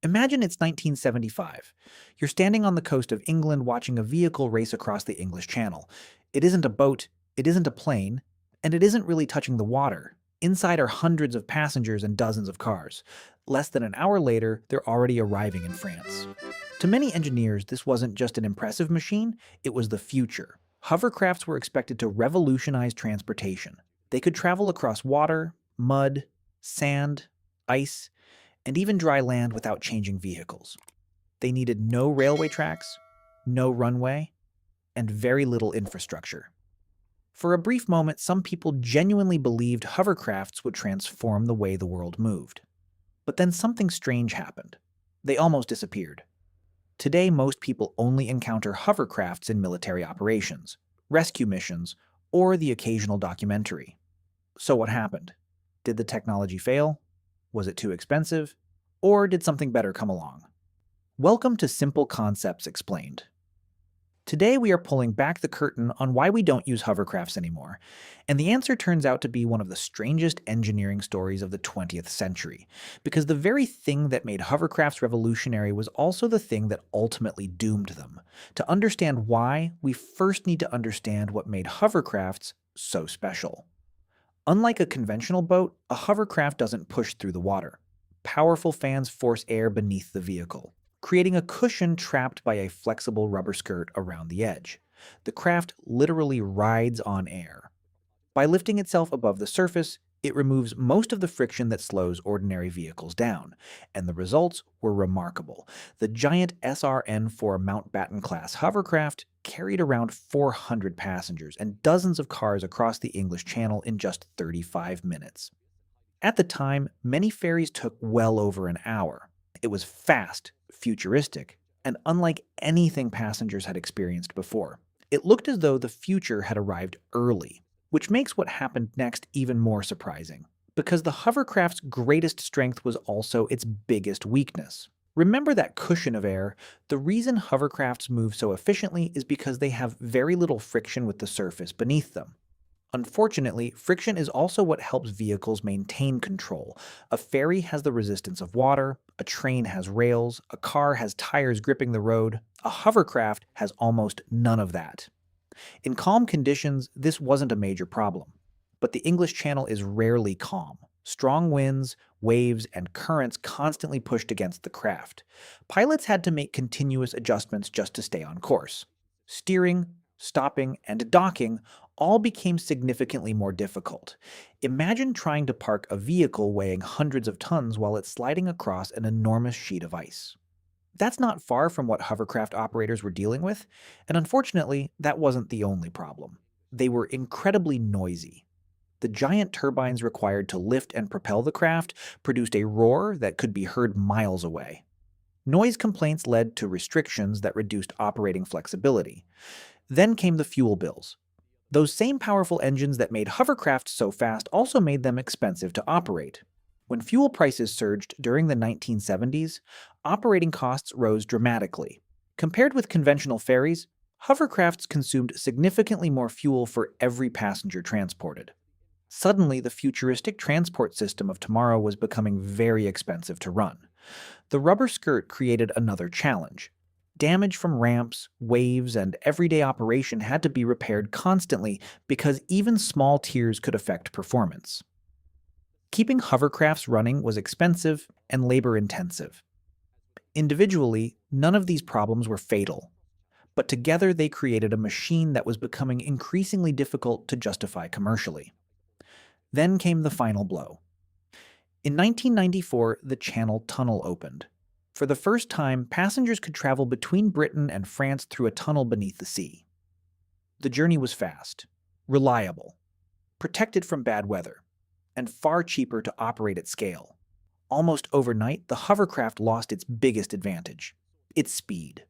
Imagine it's 1975. You're standing on the coast of England watching a vehicle race across the English Channel. It isn't a boat, it isn't a plane, and it isn't really touching the water. Inside are hundreds of passengers and dozens of cars. Less than an hour later, they're already arriving in France. To many engineers, this wasn't just an impressive machine, it was the future. Hovercrafts were expected to revolutionize transportation. They could travel across water, mud, sand, ice, and even dry land without changing vehicles. They needed no railway tracks, no runway, and very little infrastructure. For a brief moment, some people genuinely believed hovercrafts would transform the way the world moved. But then something strange happened. They almost disappeared. Today, most people only encounter hovercrafts in military operations, rescue missions, or the occasional documentary. So what happened? Did the technology fail? Was it too expensive? Or did something better come along? Welcome to Simple Concepts Explained. Today we are pulling back the curtain on why we don't use hovercrafts anymore, and the answer turns out to be one of the strangest engineering stories of the 20th century, because the very thing that made hovercrafts revolutionary was also the thing that ultimately doomed them. To understand why, we first need to understand what made hovercrafts so special. Unlike a conventional boat, a hovercraft doesn't push through the water. Powerful fans force air beneath the vehicle, creating a cushion trapped by a flexible rubber skirt around the edge. The craft literally rides on air. By lifting itself above the surface, it removes most of the friction that slows ordinary vehicles down, and the results were remarkable. The giant SRN-4 Mountbatten-class hovercraft carried around 400 passengers and dozens of cars across the English Channel in just 35 minutes. At the time, many ferries took well over an hour. It was fast, futuristic, and unlike anything passengers had experienced before. It looked as though the future had arrived early, which makes what happened next even more surprising, because the hovercraft's greatest strength was also its biggest weakness. Remember that cushion of air? The reason hovercrafts move so efficiently is because they have very little friction with the surface beneath them. Unfortunately, friction is also what helps vehicles maintain control. A ferry has the resistance of water, a train has rails, a car has tires gripping the road. A hovercraft has almost none of that. In calm conditions, this wasn't a major problem. But the English Channel is rarely calm. Strong winds, waves, and currents constantly pushed against the craft. Pilots had to make continuous adjustments just to stay on course. Steering, stopping, and docking all became significantly more difficult. Imagine trying to park a vehicle weighing hundreds of tons while it's sliding across an enormous sheet of ice. That's not far from what hovercraft operators were dealing with, and unfortunately, that wasn't the only problem. They were incredibly noisy. The giant turbines required to lift and propel the craft produced a roar that could be heard miles away. Noise complaints led to restrictions that reduced operating flexibility. Then came the fuel bills. Those same powerful engines that made hovercrafts so fast also made them expensive to operate. When fuel prices surged during the 1970s, operating costs rose dramatically. Compared with conventional ferries, hovercrafts consumed significantly more fuel for every passenger transported. Suddenly, the futuristic transport system of tomorrow was becoming very expensive to run. The rubber skirt created another challenge. Damage from ramps, waves, and everyday operation had to be repaired constantly because even small tears could affect performance. Keeping hovercrafts running was expensive and labor-intensive. Individually, none of these problems were fatal, but together they created a machine that was becoming increasingly difficult to justify commercially. Then came the final blow. In 1994, the Channel Tunnel opened. For the first time, passengers could travel between Britain and France through a tunnel beneath the sea. The journey was fast, reliable, protected from bad weather, and far cheaper to operate at scale. Almost overnight, the hovercraft lost its biggest advantage: its speed.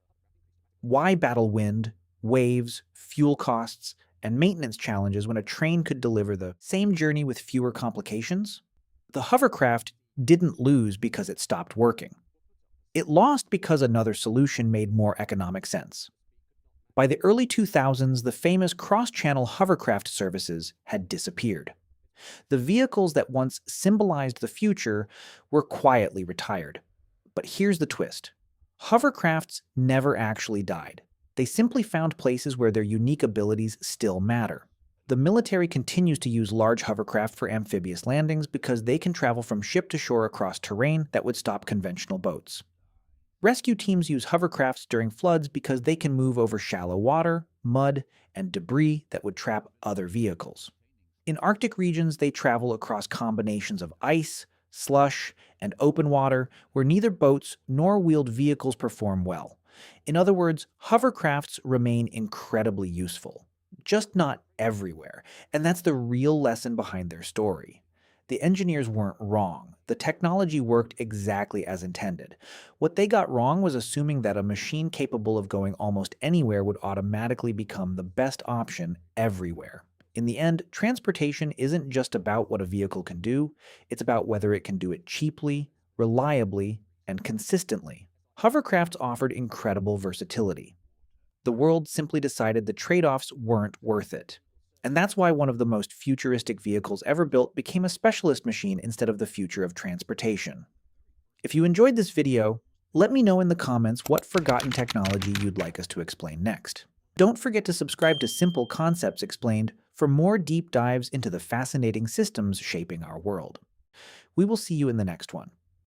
Why battle wind, waves, fuel costs, and maintenance challenges when a train could deliver the same journey with fewer complications? The hovercraft didn't lose because it stopped working. It lost because another solution made more economic sense. By the early 2000s, the famous cross-channel hovercraft services had disappeared. The vehicles that once symbolized the future were quietly retired. But here's the twist. Hovercrafts never actually died. They simply found places where their unique abilities still matter. The military continues to use large hovercraft for amphibious landings because they can travel from ship to shore across terrain that would stop conventional boats. Rescue teams use hovercrafts during floods because they can move over shallow water, mud, and debris that would trap other vehicles. In Arctic regions, they travel across combinations of ice, slush, and open water where neither boats nor wheeled vehicles perform well. In other words, hovercrafts remain incredibly useful, just not everywhere, and that's the real lesson behind their story. The engineers weren't wrong. The technology worked exactly as intended. What they got wrong was assuming that a machine capable of going almost anywhere would automatically become the best option everywhere. In the end, transportation isn't just about what a vehicle can do, it's about whether it can do it cheaply, reliably, and consistently. Hovercrafts offered incredible versatility. The world simply decided the trade-offs weren't worth it. And that's why one of the most futuristic vehicles ever built became a specialist machine instead of the future of transportation. If you enjoyed this video, let me know in the comments what forgotten technology you'd like us to explain next. Don't forget to subscribe to Simple Concepts Explained for more deep dives into the fascinating systems shaping our world. We will see you in the next one.